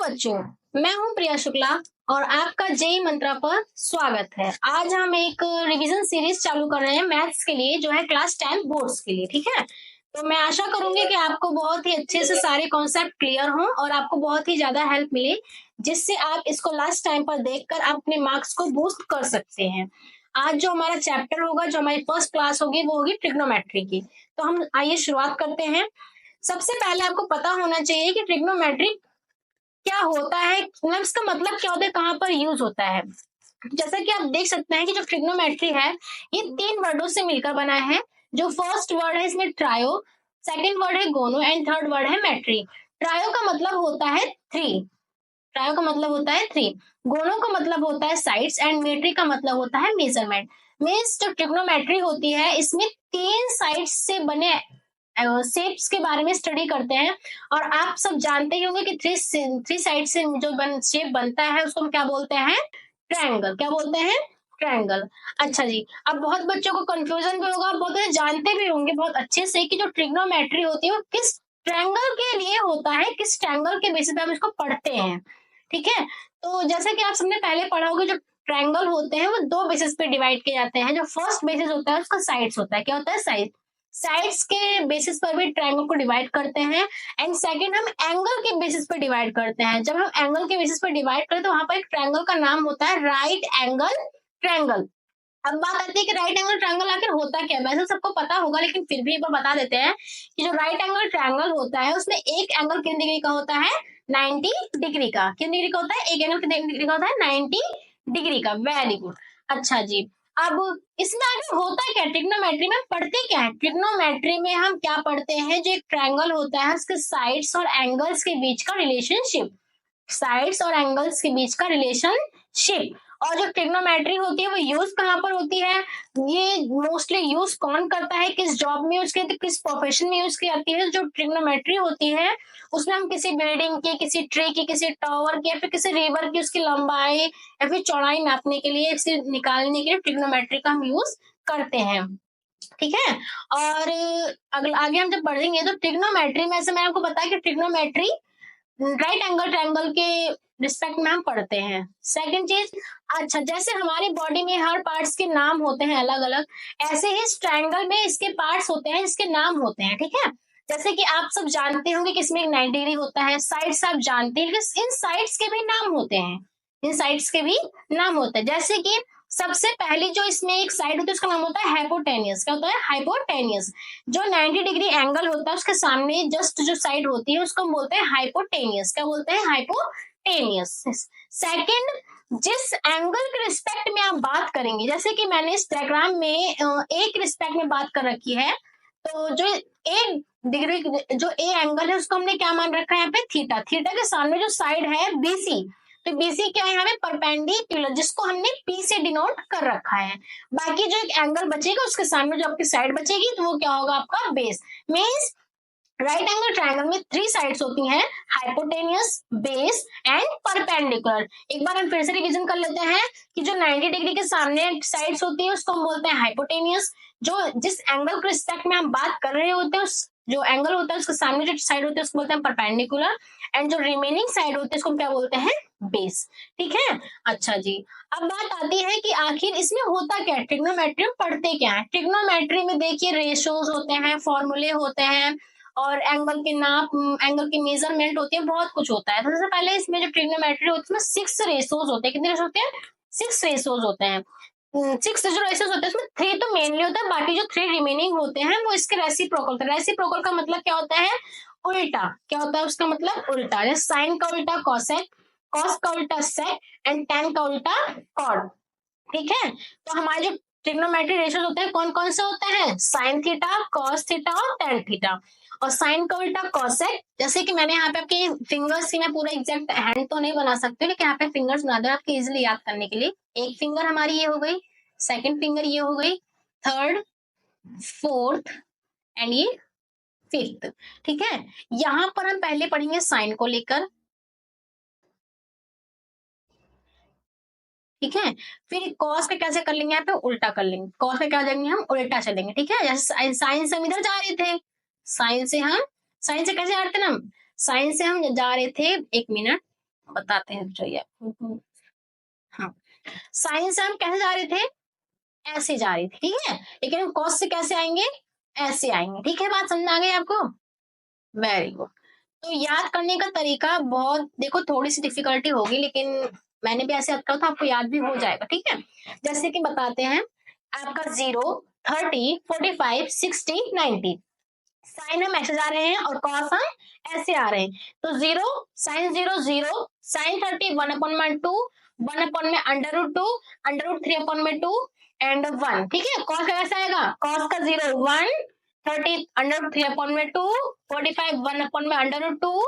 बच्चों, मैं हूं प्रिया शुक्ला और आपका जेई मंत्रा पर स्वागत है। आज हम एक रिवीजन सीरीज चालू कर रहे हैं मैथ्स के लिए, जो है क्लास 10 बोर्ड्स के लिए। ठीक है, तो मैं आशा करूंगी कि आपको बहुत ही अच्छे से सारे कॉन्सेप्ट क्लियर हों और आपको बहुत ही ज्यादा हेल्प मिले, जिससे आप इसको लास्ट टाइम पर देखकर अपने मार्क्स को बूस्ट कर सकते हैं। आज जो हमारा चैप्टर होगा, जो हमारी फर्स्ट क्लास होगी, वो होगी ट्रिग्नोमेट्री की। तो हम आइए शुरुआत करते हैं। सबसे पहले आपको पता होना चाहिए कि ट्रिग्नोमेट्री क्या होता है, मतलब इसका मतलब क्या होता है, कहाँ पर यूज होता है। जैसा कि आप देख सकते हैं कि जो ट्रिग्नोमेट्री है, ये 3 वर्डों से मिलकर बना है। जो फर्स्ट वर्ड है इसमें ट्रायो, सेकंड वर्ड है गोनो एंड थर्ड वर्ड है मेट्री। ट्रायो का मतलब होता है 3, ट्रायो का मतलब होता है 3, गोनो का मतलब होता है साइड्स एंड मेट्री का मतलब होता है मेजरमेंट। मीन्स जो ट्रिग्नोमेट्री होती है, इसमें 3 साइड्स से बने शेप्स के बारे में स्टडी करते हैं। और आप सब जानते ही होंगे कि थ्री साइड से जो शेप बनता है, उसको हम क्या बोलते हैं? ट्रायंगल। क्या बोलते हैं? ट्रायंगल। अच्छा जी, अब बहुत बच्चों को कंफ्यूजन भी होगा, बहुत लोग जानते भी होंगे बहुत अच्छे से कि जो ट्रिग्नोमेट्री होती है वो किस ट्रायंगल के लिए होता है, किस ट्रायंगल के बेसिस पे हम इसको पढ़ते हैं। ठीक है, तो जैसे कि आप सबने पहले पढ़ा होगा, जो ट्रायंगल होते हैं वो 2 बेसिस पे डिवाइड किए जाते हैं। जो फर्स्ट बेसिस होता है उसका साइड्स होता है। क्या होता है? साइड। साइड्स के बेसिस पर भी ट्रायंगल को डिवाइड करते हैं। एंड सेकंड, हम एंगल के बेसिस पर डिवाइड करते हैं। जब हम एंगल के बेसिस पर डिवाइड करते हैं तो वहां पर एक ट्रायंगल का नाम होता है राइट एंगल ट्रायंगल। अब बात आती है कि राइट एंगल ट्रायंगल आखिर होता क्या है। वैसे सबको पता होगा, लेकिन फिर भी एक बार बता देते हैं कि जो राइट एंगल ट्रायंगल होता है, उसमें एक एंगल कितने डिग्री का होता है? 90 डिग्री का। कितने डिग्री का होता है? एक एंगल कितने डिग्री का होता है? 90 डिग्री का। Very good. अच्छा जी, अब इसमें आगे होता क्या? ट्रिग्नोमेट्री में पढ़ते क्या है? ट्रिग्नोमेट्री में हम क्या पढ़ते हैं? जो एक ट्रायंगल होता है, उसके साइड्स और एंगल्स के बीच का रिलेशनशिप। साइड्स और एंगल्स के बीच का रिलेशनशिप। और जो ट्रिग्नोमेट्री होती है वो यूज कहाँ पर होती है? ये मोस्टली यूज कौन करता है, किस जॉब में यूज करते हैं, किस प्रोफेशन में यूज की जाती है? जो ट्रिग्नोमेट्री होती है उसमें हम किसी बिल्डिंग की, किसी ट्री की, किसी टावर की, या फिर किसी रिवर की उसकी लंबाई या फिर चौड़ाई नापने के लिए, इसे निकालने के लिए ट्रिग्नोमेट्री का हम यूज करते हैं। ठीक है, और अगला आगे हम जब बढ़ेंगे तो ट्रिग्नोमेट्री में, ऐसे मैंने आपको बताया कि ट्रिग्नोमेट्री राइट एंगल ट्रायंगल के रिस्पेक्ट में हम पढ़ते हैं। सेकंड चीज, अच्छा, जैसे हमारी बॉडी में हर पार्ट्स के नाम होते हैं अलग अलग, ऐसे ही इस ट्रायंगल में इसके पार्ट्स होते हैं, इसके नाम होते हैं। ठीक है, जैसे कि आप सब जानते होंगे कि इसमें एक 90 डिग्री होता है, साइड्स आप जानते हैं, लेकिन इन साइड्स के भी नाम होते हैं। इन साइड्स के भी नाम होते हैं। जैसे कि सबसे पहली जो इसमें एक साइड होती है उसका नाम होता है हाइपोटेनियस। क्या होता है? हाइपोटेनियस। जो 90 डिग्री एंगल होता है उसके सामने जस्ट जो साइड होती है उसको हम बोलते हैं हाइपोटेनियस। क्या बोलते हैं? हाइपोटेनियस। सेकंड, जिस एंगल के रिस्पेक्ट में आप बात करेंगे, जैसे कि मैंने इस डायग्राम में एक रिस्पेक्ट में बात कर रखी है, तो जो ए डिग्री, जो ए एंगल है उसको हमने क्या मान रखा है यहाँ पे? थीटा। थीटा के सामने जो साइड है बीसी, तो बीसी क्या है यहाँ पे? परपेंडिकुलर, जिसको हमने पी से डिनोट कर रखा है। बाकी जो एक एंगल बचेगा उसके सामने जो आपकी साइड बचेगी, तो वो क्या होगा? आपका base. Means right angle triangle में 3 साइड्स होती हैं, हाइपोटेनियस, बेस एंड परपेंडिकुलर। एक बार हम फिर से रिवीजन कर लेते हैं कि जो 90 डिग्री के सामने साइड्स होती है उसको हम बोलते हैं हाइपोटेनियस। जो जिस एंगल के रिस्पेक्ट में हम बात कर रहे होते हैं, उस जो एंगल होता है उसके सामने जो साइड होती है उसको बोलते हैं परपेंडिकुलर। एंड जो रिमेनिंग साइड होती है उसको हम क्या बोलते हैं? बेस। ठीक है, अच्छा जी, अब बात आती है कि आखिर इसमें होता क्या है, ट्रिग्नोमेट्री में पढ़ते क्या है। ट्रिग्नोमेट्री में देखिए रेशियोज होते हैं, फॉर्मूले होते हैं, और एंगल के नाप, एंगल की मेजरमेंट होती है, बहुत कुछ होता है। तो सबसे पहले इसमें जो ट्रिग्नोमेट्री होती है उसमें 6 रेशियोज होते हैं। कितने रेशियो होते हैं? 6 रेशियोज होते हैं। 6 जो रेशियोज होते हैं उसमें 3 तो मेनली होता है, बाकी जो 3 रिमेनिंग होते हैं वो इसके रेसिप्रोकल होते हैं। रेसिप्रोकल का मतलब क्या होता है? उल्टा। क्या होता है उसका मतलब? उल्टा। जैसे साइन का उल्टा कॉसेक, कॉस का उल्टा सेक एंड टेन का उल्टा कॉड। ठीक है, तो हमारे जो ट्रिग्नोमेट्री रेशियोज होते हैं कौन कौन से होते हैं? साइन थीटा, कॉस थीटा और टेन थीटा। और साइन का उल्टा कॉसेक, जैसे कि मैंने यहाँ पे आपके फिंगर्स की, मैं पूरा एग्जैक्ट हैंड तो नहीं बना सकती, लेकिन यहाँ पे फिंगर्स बना दो आपके इजिली याद करने के लिए। एक फिंगर हमारी ये हो गई, सेकंड फिंगर ये हो गई, थर्ड, फोर्थ एंड ये फिफ्थ। ठीक है, यहाँ पर हम पहले पढ़ेंगे साइन को लेकर। ठीक है, फिर कॉस पे कैसे कर लेंगे? यहाँ पे उल्टा कर लेंगे। कॉस पे क्या जाएंगे? हम उल्टा चलेंगे। ठीक है, जैसे साइन से हम इधर जा रहे थे, साइन से कैसे आ रहे थे ना हम? साइन से हम जा रहे थे, 1 मिनट, बताते हैं, चाहिए। हाँ, साइन से हम कैसे जा रहे थे, ऐसे जा रही थी, ठीक है, लेकिन कॉस से कैसे आएंगे, ऐसे आएंगे, ठीक है, बात समझ आ गई आपको, वेरी गुड। तो याद करने का तरीका बहुत, देखो थोड़ी सी डिफिकल्टी होगी, लेकिन मैंने भी ऐसे याद करा था, आपको याद भी हो जाएगा, ठीक है। जैसे कि बताते हैं, आपका 0, 30, 45, 60, 90, साइन हम ऐसे जा रहे हैं और कॉस हम ऐसे आ रहे हैं। तो 0, साइन 0 0, साइन 30 1/2, 1 में √2, √3 अपॉन 2 एंड 1, ठीक है। कॉस का कैसा आएगा, कॉस का 0 1, 30 √3 अपॉन 2, 45 1/2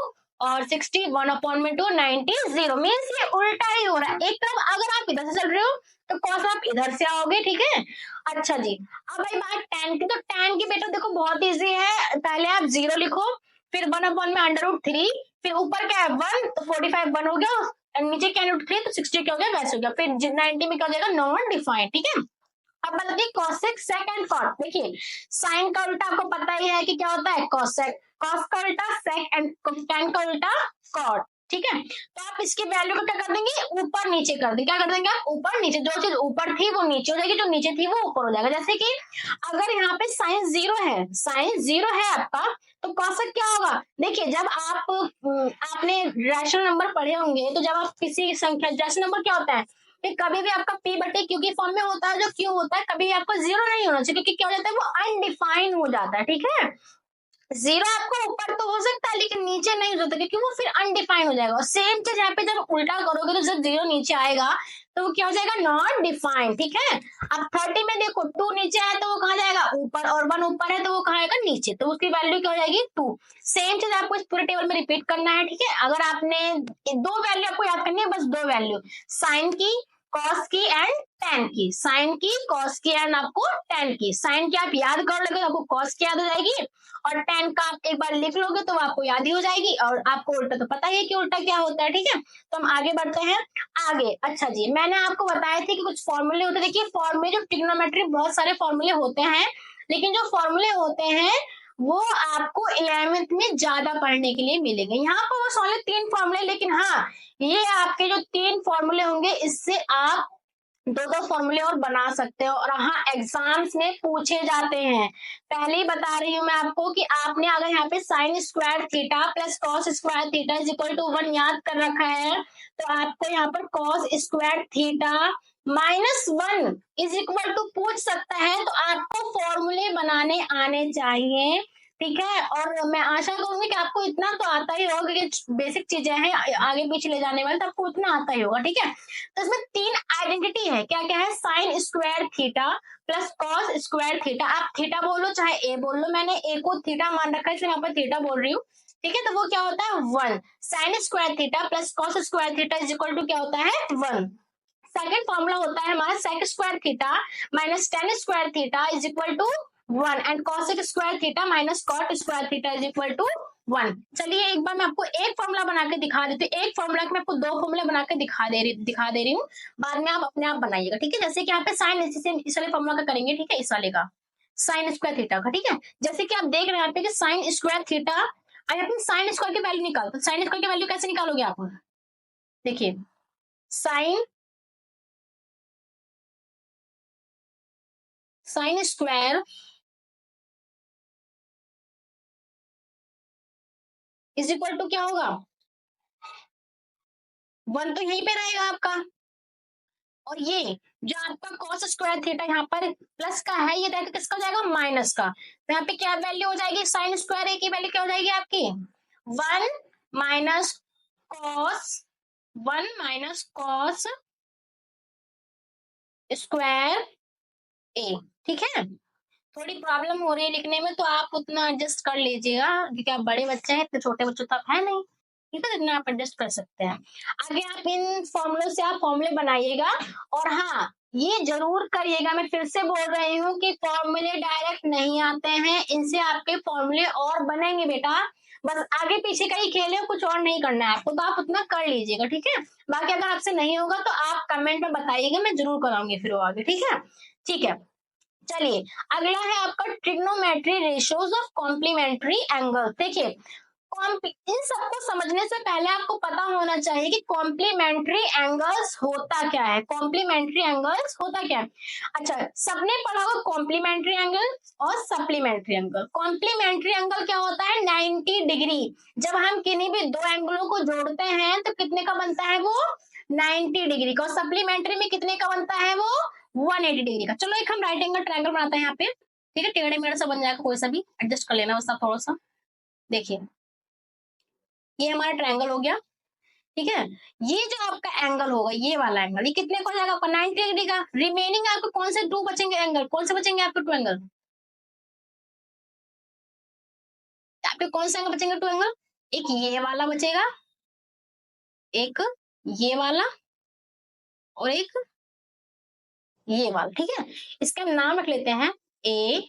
और 60 1/2, 90 0। मीन्स ये उल्टा ही हो रहा है, एक तरफ अगर आप इधर से चल रहे हो तो कॉस आप इधर से आओगे, ठीक है। अच्छा जी, अब भाई बात tan की, तो tan की बेटा देखो बहुत इजी है, पहले आप 0 लिखो, फिर 1/√3, फिर ऊपर क्या है 1, तो 45 1 हो गया, और नीचे क्या √3, तो 60 क्या हो गया, वैसे हो गया, फिर 90 में क्या हो जाएगा, नॉन डिफाइंड, ठीक है। अब बताइए कॉसेक, सेक एंड कॉट। देखिए साइन का उल्टा आपको पता ही है कि क्या होता है, कॉसेक, कॉस का उल्टा सेक एंड tan का उल्टा कॉट, ठीक है। तो आप इसकी वैल्यू को क्या कर देंगे, ऊपर नीचे कर देंगे, क्या कर देंगे आप, ऊपर नीचे, जो चीज ऊपर थी वो नीचे हो जाएगी, जो नीचे थी वो ऊपर हो जाएगा। जैसे कि अगर यहाँ पे साइन 0 है, साइन 0 है आपका, तो कॉसेक क्या होगा, देखिए जब आप आपने रैशनल नंबर पढ़े होंगे, तो जब आप किसी संख्या, रैशनल नंबर क्या होता है कि कभी भी आपका p बटे q की फॉर्म में होता है, जो q होता है कभी आपको 0 नहीं होना चाहिए, क्योंकि क्या हो जाता है, वो अनडिफाइंड हो जाता है, ठीक है। 0 आपको ऊपर तो हो सकता है लेकिन नीचे नहीं हो सकता, क्योंकि वो फिर अनडिफाइंड हो जाएगा। और सेम चीज यहाँ पे जब उल्टा करोगे तो जब 0 नीचे आएगा तो वो क्या हो जाएगा, नॉट डिफाइंड, ठीक है। अब 30 में देखो 2 नीचे आया तो वो कहाँ जाएगा, ऊपर, और 1 ऊपर है तो वो कहाँ आएगा, नीचे, तो उसकी वैल्यू क्या हो जाएगी, 2। सेम चीज आपको इस पूरे टेबल में रिपीट करना है, ठीक है। अगर आपने 2 वैल्यू आपको याद करनी है, बस 2 वैल्यू, साइन की, कॉस की एंड tan की, साइन की, कॉस की एंड आपको tan की। साइन की आप याद कर लोगे तो आपको कॉस की याद हो जाएगी, और tan का आप एक बार लिख लोगे तो आपको याद ही हो जाएगी, और आपको उल्टा तो पता ही है कि उल्टा क्या होता है, ठीक है। तो हम आगे बढ़ते हैं, आगे। अच्छा जी, मैंने आपको बताया था कि कुछ फॉर्मूले होते हैं। देखिए फॉर्मूले, जो ट्रिग्नोमेट्री बहुत सारे फॉर्मूले होते हैं, लेकिन जो फॉर्मूले होते हैं वो आपको 11th में ज्यादा पढ़ने के लिए मिलेंगे। यहाँ पर बस ओनली 3 फॉर्मूले, लेकिन हाँ, ये आपके जो 3 फॉर्मूले होंगे, इससे आप 2-2 फॉर्मूले और बना सकते हो, और हाँ एग्जाम्स में पूछे जाते हैं। पहले ही बता रही हूँ मैं आपको कि आपने अगर यहाँ पे sine square theta plus cos square theta is equal to 1 याद कर रखा है, तो आपको यहाँ पर cos square theta -1 is equal to पूछ सकता है, तो आपको फॉर्मूले बनाने आने चाहिए, ठीक है। और मैं आशा करूंगी कि आपको इतना तो आता ही होगा, क्योंकि बेसिक चीजें हैं आगे पीछे ले जाने वाले, तो आपको इतना आता ही होगा, ठीक है। तो इसमें 3 आइडेंटिटी है, क्या क्या है, sign square theta plus cos square theta. आप थीटा बोलो चाहे ए बोल लो, मैंने ए को थीटा मान रखा है इसलिए यहाँ पर थीटा बोल रही हूँ, ठीक है। तो वो क्या होता है 1, sine square theta plus cos square theta is equal to क्या होता है 1। सेकेंड फॉर्मूला होता है हमारा sec square theta minus tan square theta is equal to 1 and cosec square theta minus cot square theta is equal to 1। चलिए एक बार मैं आपको एक फॉर्मूला बना के दिखा देती हूँ, एक फॉर्मूला मैं आपको 2 फॉर्मूला बना के दिखा दे रही हूँ, बाद में आप अपने आप बनाइएगा, ठीक है। जैसे कि यहाँ पे साइन इस वाले फॉर्मूला का करेंगे, ठीक है, इस वाले का साइन स्क्वायर थीटा का, ठीक है। जैसे कि आप देख रहे हैं यहाँ पे कि साइन स्क्वायर थीटा, अगर अपनी साइन स्क्वायर की वैल्यू निकालो, तो साइन स्क्वायर की वैल्यू कैसे निकालोगे आप, देखिए sine square is equal to क्या होगा, 1 तो यहीं पे रहेगा आपका, और ये जो आपका कॉस स्क्वायर थीटा यहाँ पर प्लस का है, ये रहेगा किसका हो जाएगा, माइनस का। तो यहाँ पे क्या वैल्यू हो जाएगी, साइन स्क्वायर ए की वैल्यू क्या हो जाएगी आपकी 1 minus cos 1 minus cos square A, ठीक है। थोड़ी प्रॉब्लम हो रही है लिखने में, तो आप उतना एडजस्ट कर लीजिएगा, क्योंकि आप बड़े बच्चे हैं, इतने छोटे बच्चों तो आप है नहीं, ठीक है, इतना आप एडजस्ट कर सकते हैं। आगे आप इन फॉर्मूलों से आप फॉर्मूले बनाइएगा, और हाँ ये जरूर करिएगा, मैं फिर से बोल रही हूँ कि फॉर्मूले डायरेक्ट नहीं आते हैं, इनसे आपके फॉर्मूले और बनेंगे बेटा, बस आगे पीछे का ही खेल है, कुछ और नहीं करना है आपको, तो आप उतना कर लीजिएगा, ठीक है। बाकी अगर आपसे नहीं होगा तो आप कमेंट में बताइएगा, मैं जरूर कराऊंगी फिर वो आगे, ठीक है, ठीक है। चलिए अगला है आपका trigonometry ratios of complementary angle. देखिए इन सबको समझने से पहले आपको पता होना चाहिए कि कॉम्प्लीमेंट्री एंगल्स होता क्या है। कॉम्प्लीमेंट्री एंगल्स होता क्या है? अच्छा, सबने पढ़ा होगा कॉम्प्लीमेंट्री एंगल और सप्लीमेंट्री एंगल। कॉम्प्लीमेंट्री एंगल क्या होता है? 90 डिग्री। जब हम किन्हीं भी दो एंगलों को जोड़ते हैं तो कितने का बनता है वो? 90 डिग्री का। और सप्लीमेंट्री में कितने का बनता है वो? 180 डिग्री का। चलो एक हम राइट एंगल ट्रायंगल बनाते हैं यहाँ पे, ठीक है? टेढ़े मेढ़े सा बन जाएगा, कोई सा भी एडजस्ट कर लेना बस आप थोड़ा सा। देखिए, ये हमारा ट्रायंगल हो गया, ठीक है? ये जो आपका एंगल होगा, ये वाला एंगल, ये कितने का हो जाएगा आपका? 90 डिग्री का। रिमेनिंग आपको कौन से टू बचेंगे एंगल? कौन से बचेंगे आपके टू एंगल? आपके कौन से एंगल बचेंगे टू एंगल? एक ये वाला बचेगा, एक ये वाला, और एक ये वाला, ठीक है? इसका हम नाम रख लेते हैं ए,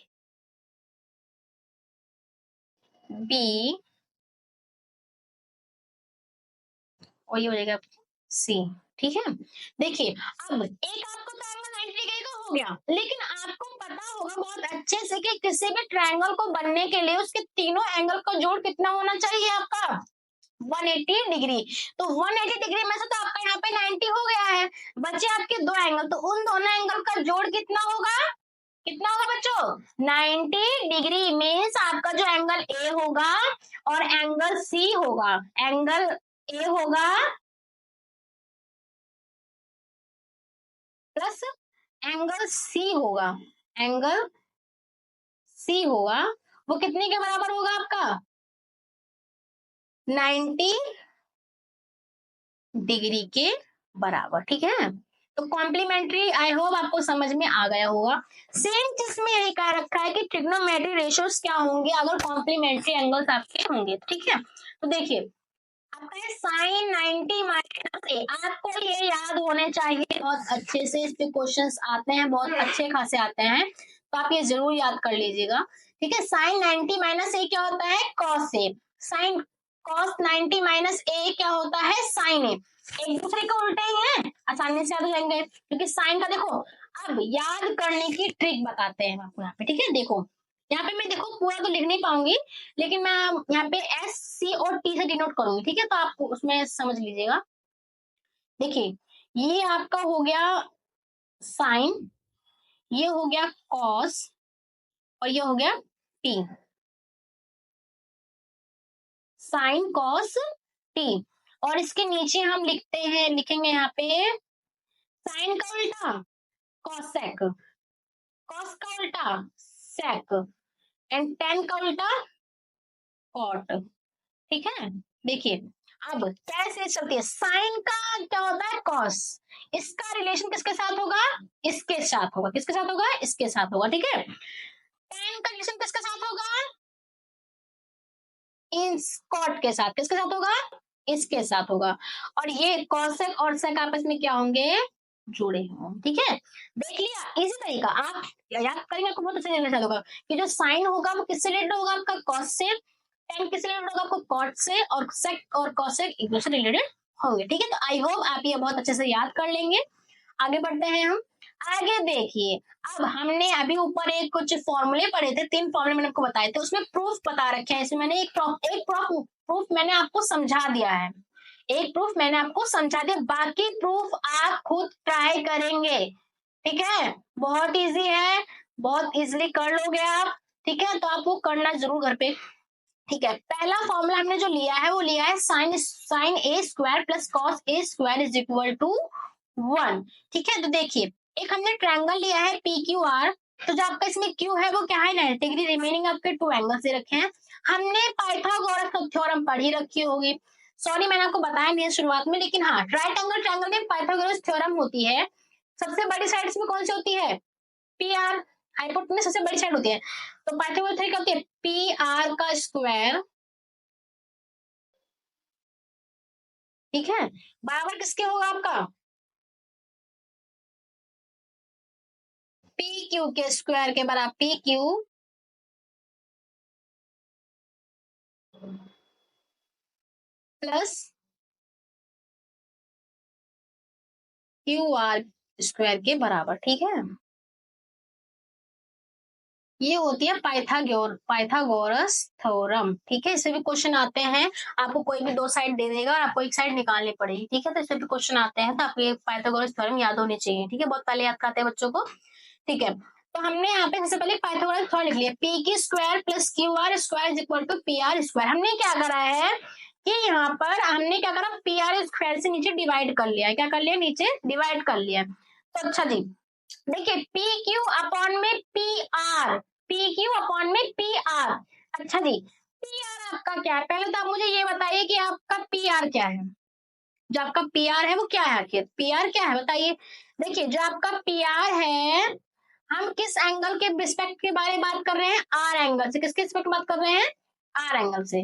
बी, और ये हो जाएगा सी, ठीक है? देखिए, अब एक आपको ट्रायंगल 90 डिग्री का हो गया, लेकिन आपको पता होगा बहुत अच्छे से कि किसी भी ट्रायंगल को बनने के लिए उसके तीनों एंगल का जोड़ कितना होना चाहिए आपका? 180 डिग्री। तो 180 डिग्री में से तो आपका यहाँ पे 90 हो गया है, बचे आपके दो एंगल, तो उन दोनों एंगल का जोड़ कितना होगा? कितना होगा बच्चों? 90 डिग्री मीन्स आपका जो एंगल ए होगा और एंगल सी होगा, एंगल ए होगा प्लस एंगल सी होगा, एंगल सी होगा, वो कितने के बराबर होगा आपका? 90 डिग्री के बराबर, ठीक है? तो कॉम्प्लीमेंट्री आई होप आपको समझ में आ गया होगा। सेम चीज में यही कह रखा है कि ट्रिग्नोमेट्री रेशियोज क्या होंगे अगर कॉम्प्लीमेंट्री एंगल्स आपके होंगे, ठीक है? तो देखिए, आपका है साइन 90 माइनस ए, आपको ये याद होने चाहिए बहुत अच्छे से, इस पे क्वेश्चंस आते हैं, बहुत अच्छे खासे आते हैं, तो आप ये जरूर याद कर लीजिएगा, ठीक है? साइन 90 माइनस ए क्या होता है? Cos A. Sine cos 90 minus ए क्या होता है? साइन ए। एक दूसरे के उल्टे ही हैं, आसानी से याद हो जाएंगे, क्योंकि साइन का देखो, अब याद करने की ट्रिक बताते हैं आपको यहाँ पे, ठीक है? देखो, यहाँ पे मैं देखो पूरा तो लिख नहीं पाऊंगी, लेकिन मैं यहाँ पे एस सी और टी से डिनोट करूंगी, ठीक है? तो आप उसमें समझ लीजिएगा। देखिए, ये आपका हो गया साइन, ये हो गया कॉस, और ये हो गया टी। साइन कॉस टी, और इसके नीचे हम लिखते हैं, लिखेंगे यहाँ पे साइन का उल्टा कॉसेक, कॉस का उल्टा सेक, एंड टेन का उल्टा कॉट, ठीक है? देखिए, अब कैसे चलती है, साइन का क्या होता है? कॉस, इसका रिलेशन किसके साथ होगा? इसके साथ होगा। किसके साथ होगा? इसके साथ होगा, ठीक है? टेन का रिलेशन किसके साथ होगा? इन कॉट के साथ। किसके साथ होगा? इसके साथ होगा। और ये कॉसेक और सेक आपस में क्या होंगे? जुड़े होंगे, ठीक है? देख लिया, इसी तरीका आप याद करेंगे, आपको बहुत अच्छे से होगा कि जो साइन होगा वो किससे रिलेटेड होगा? आपका कॉस से। टेन किससे रिलेटेड होगा? आपको कॉट से, और सेक और कॉसेक एक दूसरे से रिलेटेड होंगे, ठीक है? तो आई होप आप ये बहुत अच्छे से याद कर लेंगे। आगे बढ़ते हैं हम। आगे देखिए, अब हमने अभी ऊपर एक कुछ फॉर्मूले पढ़े थे, 3 फॉर्मूले मैंने आपको बताए थे, उसमें प्रूफ बता रखे हैं। इसमें मैंने एक प्रूफ मैंने आपको समझा दिया है, एक प्रूफ मैंने आपको समझा दिया, बाकी प्रूफ आप खुद ट्राई करेंगे, ठीक है? बहुत इजी है, बहुत इजीली कर लोगे आप, ठीक है? तो आप वो करना जरूर घर पे, ठीक है? पहला फॉर्मूला हमने जो लिया है वो लिया है sine sine A square plus cos A square is equal to 1, ठीक है? तो देखिए, एक हमने ट्रायंगल लिया है पी क्यू आर, तो जो आपका इसमें क्यू है वो क्या है? 90 डिग्री। रिमेनिंग आपके टू एंगल्स दे रखे हैं। हमने पाइथागोरस का थ्योरम पढ़ी रखी होगी, सॉरी मैंने आपको बताया नहीं है शुरुआत में, लेकिन हाँ, राइट एंगल ट्रायंगल में पाइथागोरस थ्योरम होती है। सबसे बड़ी साइड इसमें कौन सी होती है? पी आर, हाइपोटेनस सबसे बड़ी साइड होती है। तो पाइथागोरस थ्योरम क्या होती है? पी आर का स्क्वायर, ठीक है, बराबर किसके होगा आपका? पी क्यू के स्क्वायर के बराबर, P Q plus Q R square के बराबर, ठीक है? ये होती है पाइथागोरस थ्योरम। ठीक है, इससे भी क्वेश्चन आते हैं। आपको कोई भी दो साइड दे देगा और आपको एक साइड निकालनी पड़ेगी। ठीक है, तो इससे भी क्वेश्चन आते हैं, तो आपको ये पाइथागोरस थ्योरम याद होनी चाहिए। ठीक है, बहुत पहले याद कराते हैं बच्चों को। ठीक है, तो हमने यहाँ पे सबसे पहले पाइथागोरस थ्योरम लिख लिया, पी की square plus Q R square is equal to P R square. हमने क्या करा है कि यहाँ पर हमने क्या करा, पी आर स्क्वायर से नीचे डिवाइड कर लिया। क्या कर लिया, नीचे डिवाइड कर लिया। तो अच्छा जी, देखिए पी क्यू अपॉन में P R, P Q upon में पी आर। अच्छा जी, पी आर आपका क्या है, पहले तो आप मुझे ये बताइए कि आपका पी आर क्या है। जो आपका पी आर है वो क्या है, आखिर पी आर क्या है बताइए। देखिए जो आपका पी आर है, हम किस एंगल के रिस्पेक्ट के बारे में बात कर रहे हैं, आर एंगल से। किसके रिस्पेक्ट बात कर रहे हैं, आर एंगल से।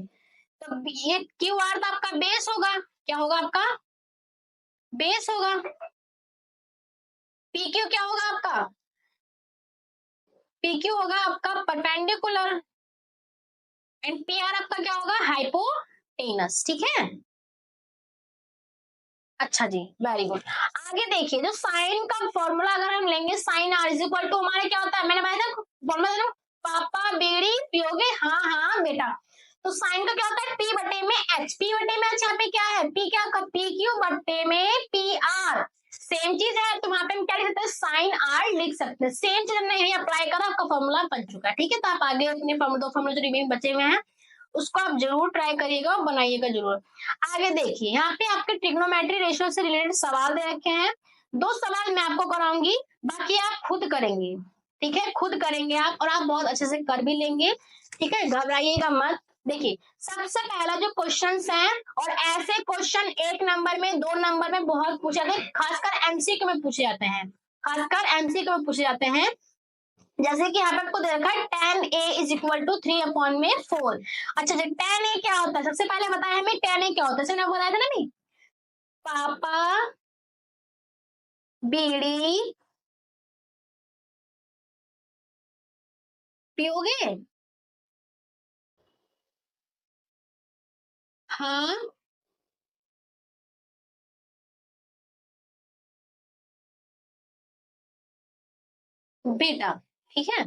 तो ये क्यू आर तो आपका बेस होगा। क्या होगा आपका, बेस होगा। पी क्यू क्या होगा आपका, पी क्यू होगा आपका परपेंडिकुलर, एंड पी आर आपका क्या होगा, हाइपोटेनस। ठीक है, अच्छा जी, वेरी गुड। आगे देखिए, जो साइन का फॉर्मूला अगर हम लेंगे, sine R is equal to हमारे क्या होता है, मैंने बताया था फॉर्मूला, पापा बेड़ी पियोगे, हाँ हाँ बेटा। तो साइन का क्या होता है, पी बटे में एच, पी बटे में एच। यहाँ पे क्या है, पी क्या, पी क्यू बटे में पी आर, सेम चीज है। तो वहां पे हम क्या लिख सकते हैं, साइन आर लिख सकते हैं। सेम चीज हमने यही अप्लाई करा, आपका फॉर्मूला बन चुका है। ठीक है, तो आप आगे अपने दो फॉर्मूला जो रिमेन बचे हुए हैं उसको आप जरूर ट्राई करिएगा और बनाइएगा जरूर। आगे देखिए, यहाँ पे आपके ट्रिग्नोमेट्री रेशियो से रिलेटेड सवाल दे रखे हैं। दो सवाल मैं आपको कराऊंगी, बाकी आप खुद करेंगे। ठीक है, खुद करेंगे आप, और आप बहुत अच्छे से कर भी लेंगे। ठीक है, घबराइएगा मत। देखिए सबसे पहला जो क्वेश्चंस हैं, और ऐसे क्वेश्चन एक नंबर में, दो नंबर में बहुत पूछे जाते हैं, खासकर एमसीक्यू में पूछे जाते हैं, खासकर एमसीक्यू में पूछे जाते हैं। जैसे कि यहाँ पे आपको दे रखा है tan a is equal to 3 upon में 4। अच्छा जी, tan a क्या होता है, सबसे पहले बताया हमें tan a क्या होता है, इसने बताया था ना नहीं, पापा बीड़ी पियोगे, हाँ बेटा। ठीक है,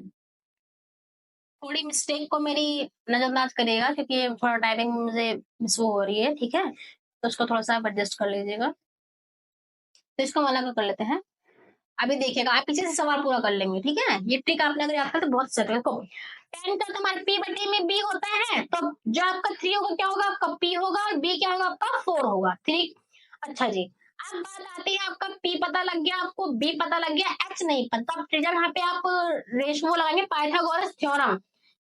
थोड़ी मिस्टेक को मेरी नजरअंदाज करिएगा, क्योंकि ये थोड़ा टाइपिंग मुझे मिस हो रही है। ठीक है, तो उसको थोड़ा सा एडजस्ट कर लीजिएगा। तो इसको वाला का कर लेते हैं। अभी देखिएगा, आप पीछे से सवाल पूरा कर लेंगे। ठीक है, ये ट्रिक आपने अगर याद कर तो बहुत सही है। देखो टेन का तुम्हारा पी बटे में बी होता है, तो जो आपका 3 होगा क्या होगा, आपका पी होगा, और बी क्या होगा आपका 4 होगा। 3। अच्छा जी, अब बात आती है, आपका पी पता लग गया, आपको बी पता लग गया, एच नहीं पता। अब जब यहाँ पे आप रेशो लगाएंगे, पाइथागोरस थ्योरम,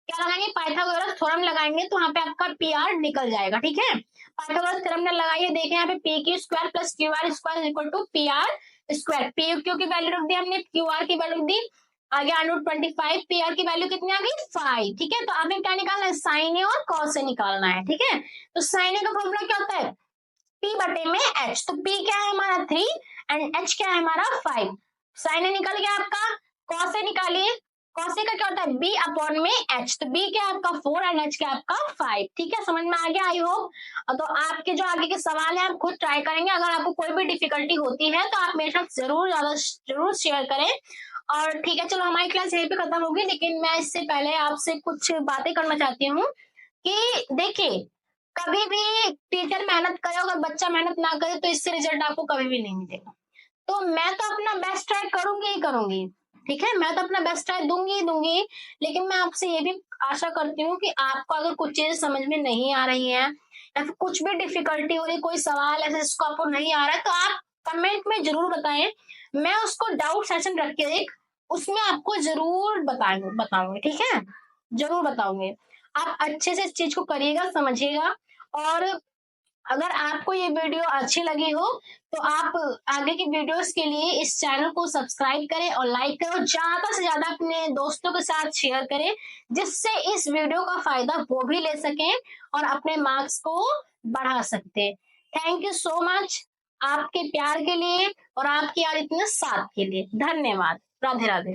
क्या लगाएंगे, पाइथागोरस थ्योरम लगाएंगे, तो वहां पे आपका पी आर निकल जाएगा। ठीक है, पाइथागोरस थ्योरम ने लगाइए, देखें यहाँ पे P Q square plus Q R square equal to P R square. P Q की वैल्यू रख दी हमने, क्यू आर की वैल्यू दी, आगे √25, पी आर की वैल्यू कितनी आ गई, 5। ठीक है, तो आपने क्या निकालना है, साइन ए और कॉस से निकालना है। ठीक है, तो साइन ए का फॉर्मूला क्या होता है, पी बटे में एच। तो पी क्या है हमारा 3 एंड एच क्या है हमारा 5। साइन ए निकल गया आपका, कॉस ए निकालिए, कॉस ए का क्या होता है, बी अपॉन में एच। तो बी क्या है आपका 4 एंड एच क्या है आपका 5। ठीक है, समझ में आ गया आई होप। तो आपके जो आगे के सवाल है आप खुद ट्राई करेंगे। अगर आपको कोई भी डिफिकल्टी होती है तो आप मेरे साथ जरूर शेयर करें। और ठीक है, चलो हमारी क्लास यहीं पे खत्म होगी, लेकिन मैं इससे पहले आपसे कुछ बातें करना चाहती हूँ कि देखिए, कभी भी टीचर मेहनत करे, अगर बच्चा मेहनत ना करे तो इससे रिजल्ट आपको कभी भी नहीं मिलेगा। तो मैं तो अपना बेस्ट ट्राई करूंगी ही करूंगी। ठीक है, मैं तो अपना बेस्ट ट्राई दूंगी ही दूंगी, लेकिन मैं आपसे ये भी आशा करती हूँ कि आपको अगर कुछ चीजें समझ में नहीं आ रही है, या फिर कुछ भी डिफिकल्टी हो रही, कोई सवाल ऐसे जिसको आपको नहीं आ रहा है, तो आप कमेंट में जरूर बताएं। मैं उसको डाउट सेशन रख के एक उसमें आपको जरूर बताऊंगी। ठीक है, जरूर बताऊंगी। आप अच्छे से इस चीज को करिएगा, समझिएगा। और अगर आपको ये वीडियो अच्छी लगी हो तो आप आगे की वीडियोस के लिए इस चैनल को सब्सक्राइब करें और लाइक करें, और ज्यादा से ज्यादा अपने दोस्तों के साथ शेयर करें, जिससे इस वीडियो का फायदा वो भी ले सकें और अपने मार्क्स को बढ़ा सकते। थैंक यू सो मच, आपके प्यार के लिए और आपके यार इतने साथ के लिए धन्यवाद। राधे राधे।